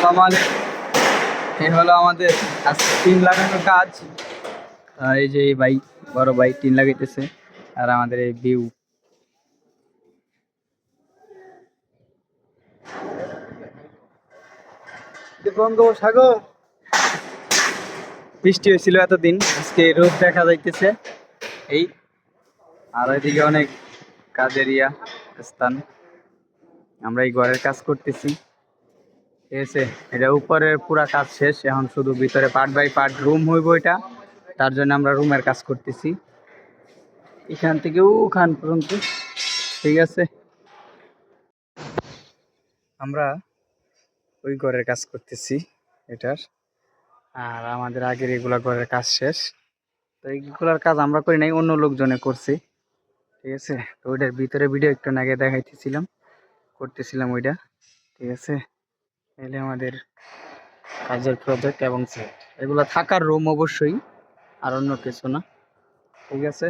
আসসালামু আলাইকুম। এই হলো আমাদের আজকে টিন লাগানোর কাজ। এই যে এই ভাই, বড় ভাই টিন লাগাইতেছে, আর আমাদের এই ভিউ। বঙ্গোপসাগর বৃষ্টি হয়েছিল এতদিন, আজকে রোদ দেখা যাইতেছে। এই আর ওইদিকে অনেক কাজের স্থান। আমরা এই ঘরের কাজ করতেছি, ঠিক আছে। এটা উপরের পুরা কাজ শেষ, এখন শুধু ভিতরে পার্ট বাই পার্ট রুম হইব। এটা তার জন্য আমরা রুমের কাজ করতেছি, এখান থেকে ওখান পর্যন্ত, ঠিক আছে। আমরা ওই ঘরের কাজ করতেছি এটার, আর আমাদের আগের এগুলা ঘরের কাজ শেষ। তো এইগুলার কাজ আমরা করি নাই, অন্য লোকজনে করছি, ঠিক আছে। তো ওইটার ভিতরে ভিডিও একটু আগে দেখাইতেছিলাম, করতেছিলাম ওইটা, ঠিক আছে। এলে আমাদের কাজের প্রজেক্ট এবং সেট, এগুলা থাকার রুম অবশ্যই, আর অন্য কিছু না, ঠিক আছে।